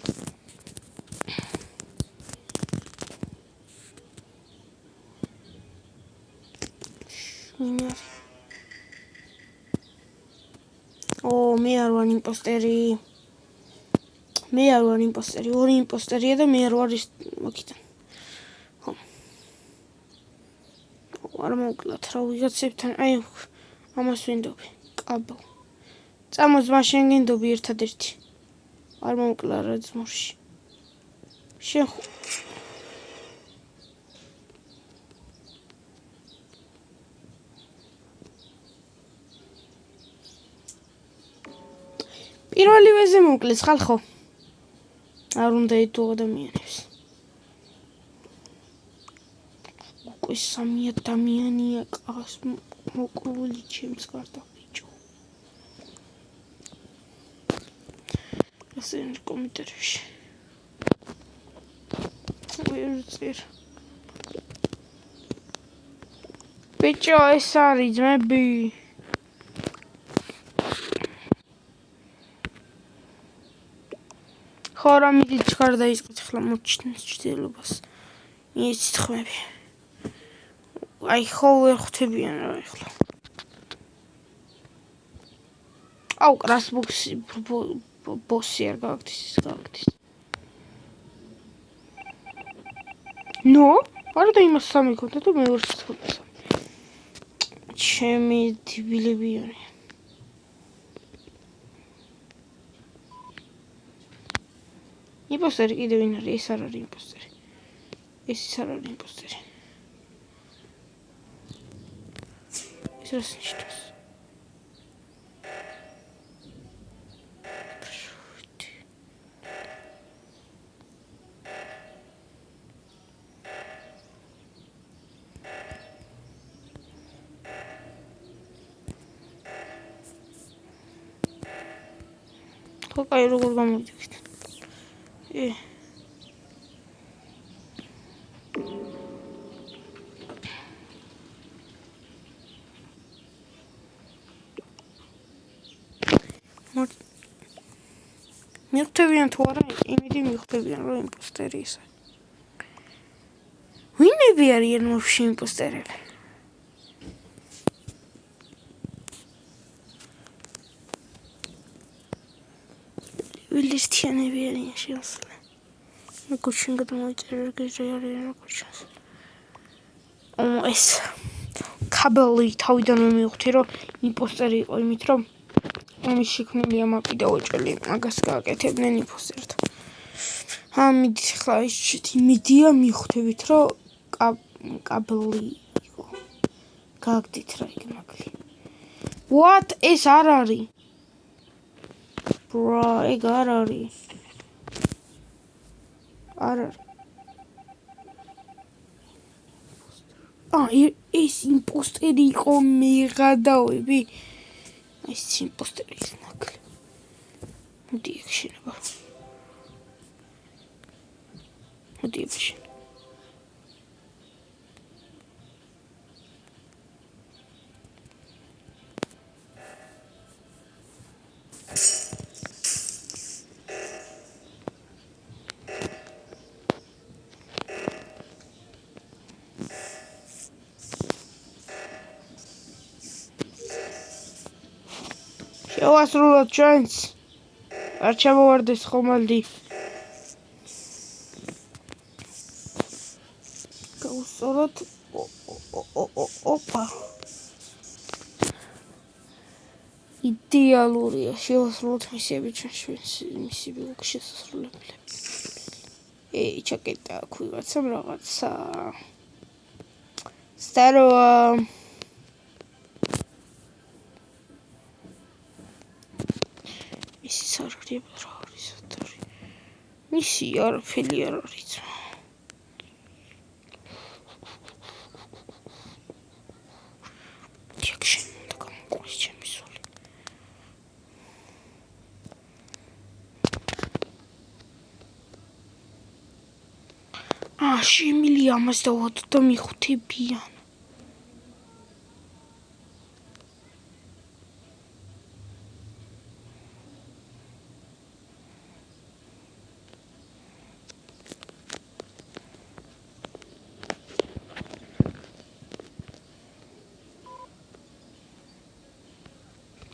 მე არ ვარ იმპოსტერი. ორი იმპოსტერია და მე არ ვარ ის მოკიდან. ხო. არ მოვკლათ რა ვიღაცებთან, აი ამას ვინდობი. კაბო. წამოს მაშინ გინდობი ერთადერთი. არ მოვკლა რა ძმურში. შენ პირველი ვეზე მოკლეს ხალხო. არ უნდა იტო ადამიანებს. უკვე 3 ადამიანია ყავს მოკლული ჩემს გარდა ბიჭო. ასე კომენტარებში. ვერწერ. ბიჭო ეს არის ძმები. ხორა მიდი ჩქარ დაიწყეთ ახლა მოჩნდეს ჭდილობას. მიეცით ხმები. აი ხო ვერ ხვდებიან რა ახლა. აუ კრასბუქსი ბოსი არ გავაკეთეს ის გავაკეთეს. ნო, არა და იმას სამი ქონდა და მე ვერც ხოთა. ჩემი დილებიანი. იმპოსტერი კიდევ ვინ არის? ეს არ არის იმპოსტერი. ეს არ არის იმპოსტერი. ეს რას ნიშნავს? Какая рука гаммудик. მიხვდებიან თუ არა, იმედი მიხვდებიან რომ იმპოსტერი ისე. ვინები არიან ვაფშე იმპოსტერები? ვილისთიანები არიან შეასრულე. მეგოჩენ გადმოიწერა გეჟე არიან მეგოჩენს. ეს კაბელი თავიდანვე მივხვდი რომ იმპოსტერი იყო, იმით რომ ამის შექმნილია მაპი და ოჭველი მაგას გააკეთებდნენ იმპოსტერთან. მიდით ახლა ისეთი იმედია მივხვდებით რომ კაბელი იყო. გააგდით რა იქ მაგლი. What? ეს არ არის. Bro, ეგ არ არის. არ არის. ეს იმპოსტერი იყო მე გადავები. ეს იმპოსტერი ის ნაკლი. მოდი ეგ შეიძლება. მოდი ეგ შეიძლება. შევასრულოთ ჩვენს. არ ჩამოვარდეს ხომალდი. გავუსწოროთ. ოპა. იდეალურია. შევასრულოთ მისიები ჩვენს მისიები უკვე შესასრულებელი. ჩაკეტა აქ ვიღაცამ რაღაცა. Старого ის სარგრიბ რა არის ათარი. მისი არაფერი არ არის. ჩეკშენ და გამყურის ჩემი სული. შემილი ამას დავადო და მიხვდებიან.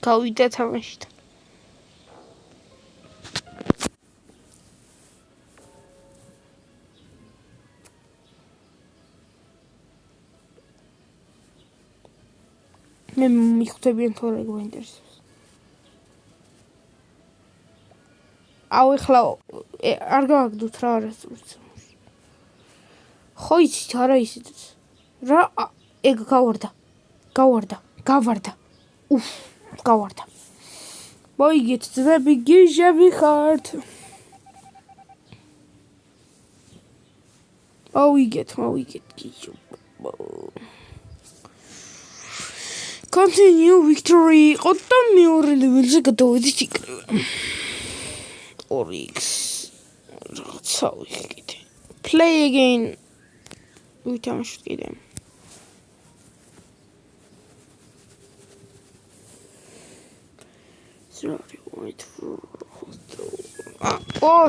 გავიდა თამაშიდან. მე მიხვდებიან თუ რა გვაინტერესებს. ეხლა არ გავაგდოთ რა არასდროს. ხო იცით არა ისიც. რა ეგ გავარდა. გავარდა. მოიგეთ ძმები გიჟები ხართ. მოვიგეთ გიჟო. Continue victory. ყოთა მეორე ლეველზე გადავედით იქნებ. 2x. რაღაცა ვიქით. Play again. ვითამაშოთ კიდე. Wait for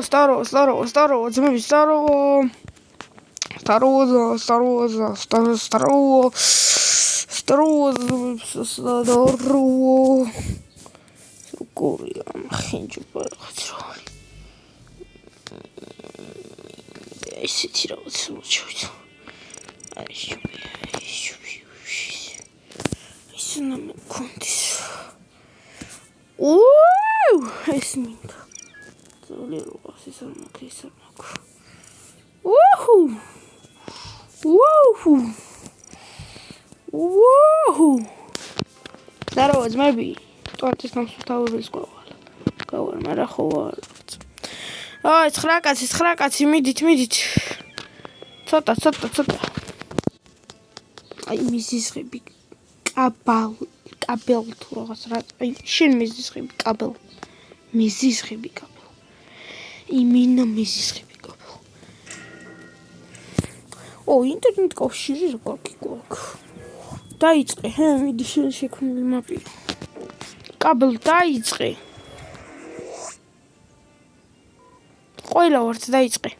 старого, ძმები старого. Курия, хенчу парахатро. Эсити работа случилось. Isso não me conta. Эсминка. ლილოს ის არ მაქვს ის არ მაქვს. უჰუ. უჰუ. უჰუ. Здорово, ძმები. ტვარტის გამსუთავებელს გავარ, მაგრამ ხო არ. აი, 9 კაცი, მიდით. ცოტა. აი, მიზისხები კაბელ თუ რაღაც რა. აი, შენ მიზისხები კაბელ. იმინა მიზისხები კაბელ. ო, ინტერნეტ კავშირი რა გვაქვს. დაიწყე, მიდი შენ შექმნილი მაპია. კაბელ დაიწყე. ყველა ვართ დაიწყე.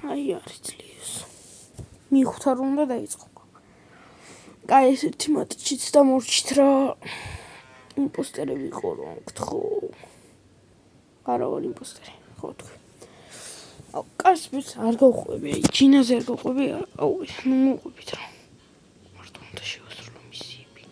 აი არის ძლიერს. მიხუთარ უნდა დაიწყო. კაი ეს ერთი მატჩიც დამორჩით რა. იმპოსტერები ხო რა გთხოვ. არა ვარ იმპოსტერი. ხო თქვი. აუ კაცებს არ გავყვები, აი ჯინაზე არ გავყვები, აუ ნუ მოყვებით რა. მარტო უნდა შევასრულო მისიები.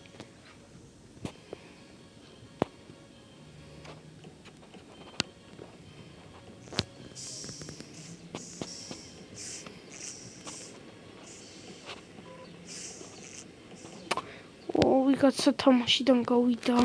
ო ვიღაცა თამაშიდან გავიდა.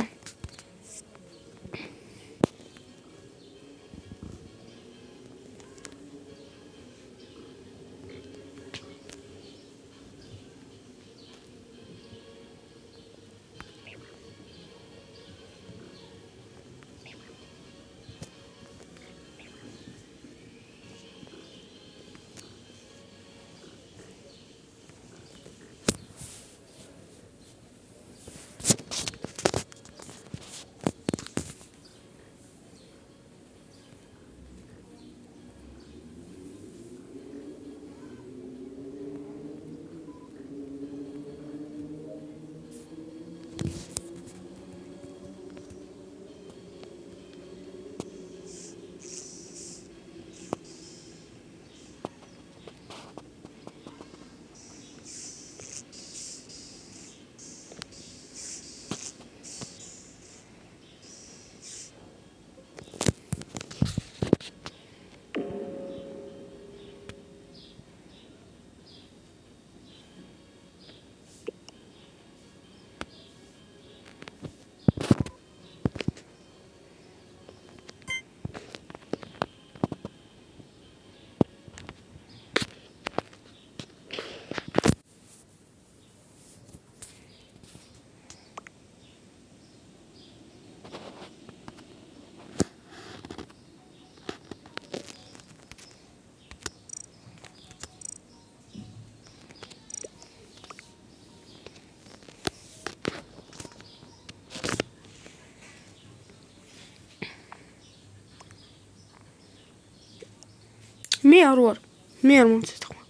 მე არ მომცეთქვა.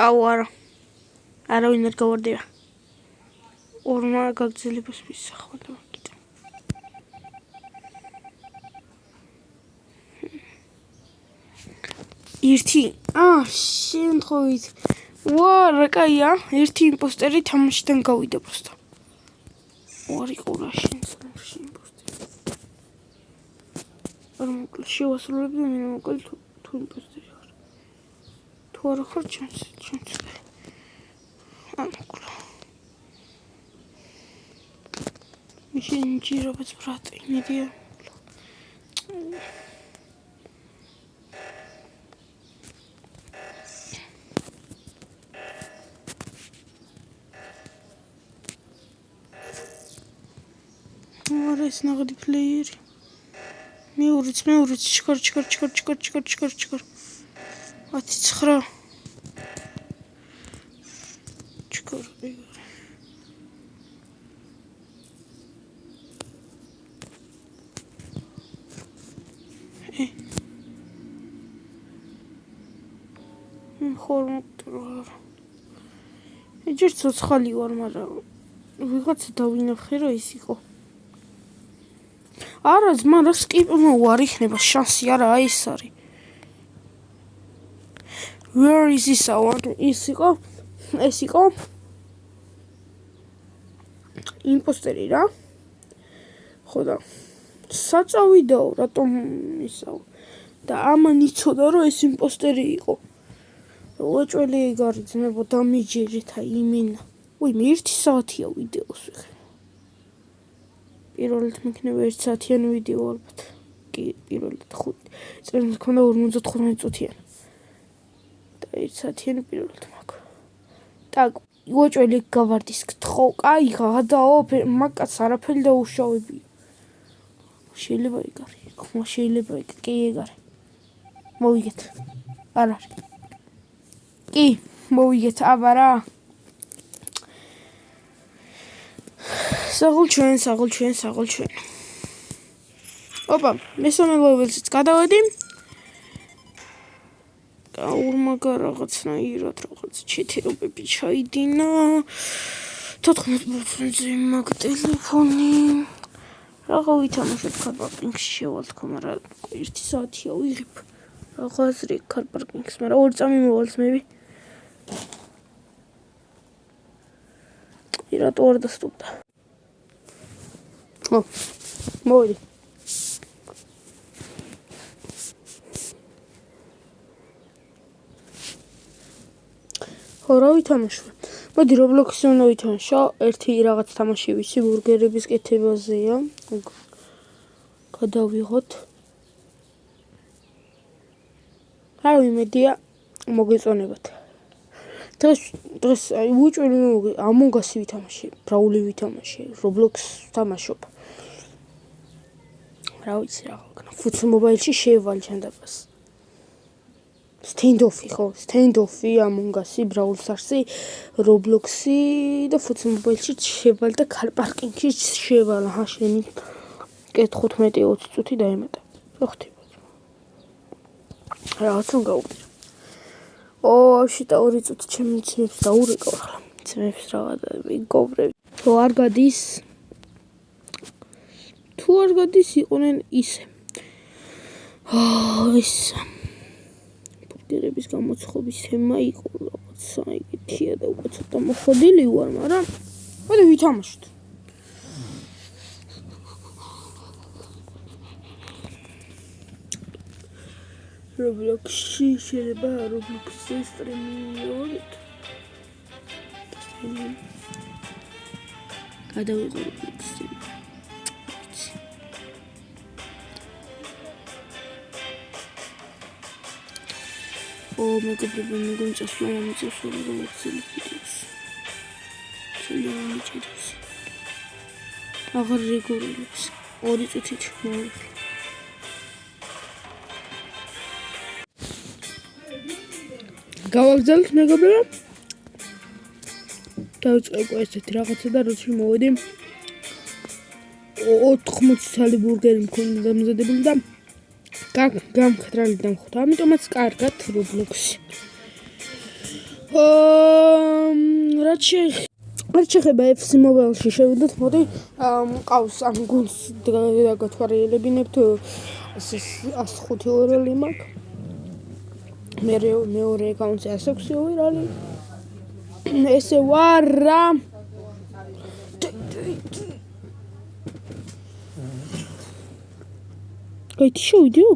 აუ არავინ არ გავარდება. ორმა გაგრძელებას მისახვალა კიდე. ერთი შემთხვევით რა კაია, ერთი იმპოსტერი თამაშიდან გავიდა პროსტა. ორი ყურა შენს იმპოსტერი. არ მოკლე შევასრულებ და მე მოკლე თუ იმპოსტერი ხარ. თუ არა ხარ ჩანს. მოკლე. მიშენ ჯირობაც ბრატი, მედია. ეს ნაღდი პლეიერი. მეურიც ჩქარ. 19. ჩქარ. ხორმოტრო. ეჯერ ცოცხალი ვარ, მაგრამ ვიღაცა დავინახე რა ის იყო. არა ძმა რა სკიპმა უარ იქნება შანსი არა აი ეს არის Where is this sound? ეს იყო იმპოსტერი რა. ხო და საწავიდაო რატომ ისაო და ამან იცოდა რომ ეს იმპოსტერი იყო. უეჭველი ეგარი ძმებო დამიჯერეთ აი იმენა. უი მე 1 საათია ვიდეოს ვიღე. პირველად მექნება 1 საათიანი ვიდეო ალბათ. კი, პირველად 5. წერილს მქონდა 55 წუთიანი. და 1 საათიანი პირველად მაქვს. Так, უეჭველი გავარდის გთხოვ. კაი, გადაო, მაგაც არაფერი დაუშავები. შეიძლება ეგარი. ხომ შეიძლება ეგ კი ეგარი. მოვიგეთ. არ არის. კი, მოვიგეთ, აბა რა. საღოლჩვენ. ოპა, მესამე ლეველშიც გადავედი. გაურმაგა რაღაცნაირად რაღაც ჩეთერობები ჩაიდინა. 14%-ზე მაგ ტელეფონი. რაღა ვითამაშოთ კარპარკინგში შევალ თქო, მაგრამ 1 საათია ვიღებ. რაღა აზრი კარპარკინგს, მაგრამ 2 წამი მოვალს მები. რატო არ დასტობდა? ო, მოვიდი. ხო, რა ვითამაშო? მოდი Roblox-ი უნდა ვითამაშო. ერთი რაღაც თამაში ვიცი, ბურგერების კეთებაზეა. გადავიღოთ. რა ვიმედია მოგეწონებათ. დღეს აი უჭველი Among Us-ი ვითამაშე, Brawl-ი ვითამაშე, Roblox თამაშობ. რა ვიცი რა ხალხნა, Foot Mobile-ში შევალ ჩანდაბას. Stand-off-ი, Among Us-ი, Brawl Stars-ი, Roblox-ი და Foot Mobile-ში შევალ და Car Parking-ში შევალ. აჰა, შენი კეთ 15-20 წუთი დაემატა. რა ხდება? რაღაც უნდა გავუკეთო. შიტა 2 წუთი ჩემი ძმებს დაურეკავ ახლა. ძმებს რაღაცა მეგობრები. თუ არ გადის იყვნენ ისე. ეს ბურგერების გამოცხობის თემა იყო რაღაცა იგივეა და უკვე ცოტა მოხდილი ვარ, მაგრამ მოდი ვითამაშოთ. Roblox-ში შეიძლება Roblox-ზე სტრიმინგით. გადავიღო Roblox-ზე. მეგობრები, მეგონჭას მომიწევს Roblox-ზე ვიდეოს. შეიძლება მიჭედოს. აღარ რეგულირებს. 2 წუთით მოვიდა. გავაგზავნეთ მეგობრებო. დავიწყე ესეთი რაღაცა და როცა მოვედი 80 ცალი ბურგერი მქონდა დამზადებული და გამხდრალი დამხვდა. ამიტომაც კარგად Roblox-ი. რაც შეხება FC Mobile-ში შევიდეთ, მოდი მყავს ამ გუნდს დაგათვალიერებინებთ 105 ორალი მაქვს. მეორე აკაუნტზე 106 ორალი. ესე ვარ რა. გაითი შევიდეო?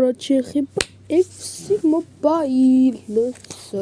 რაც შეხება FC Mobile-ს.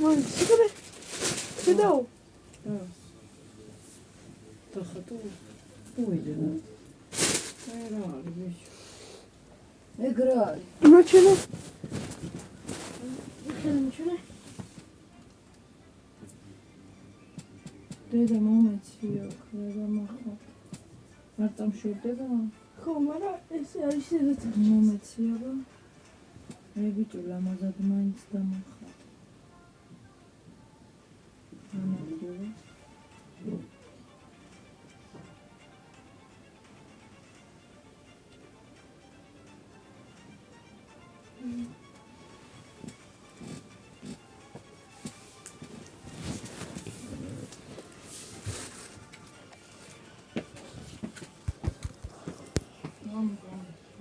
Ой, сикабе. Седао. Тахату уйдена. Айрали биш. Играли. Начали. Начали. დედა მომეცია, ხრება მახა. მარტო მშვიდდება? ხო, მაგრამ ეს არის სადაც მომეციება. მე ბიჭო ლამაზად მაინც დამახა. ამაგდება.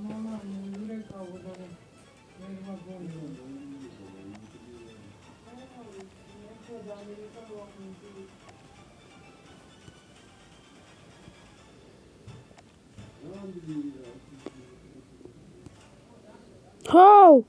Mama, yürek avluları. Merhaba boyu. Ho!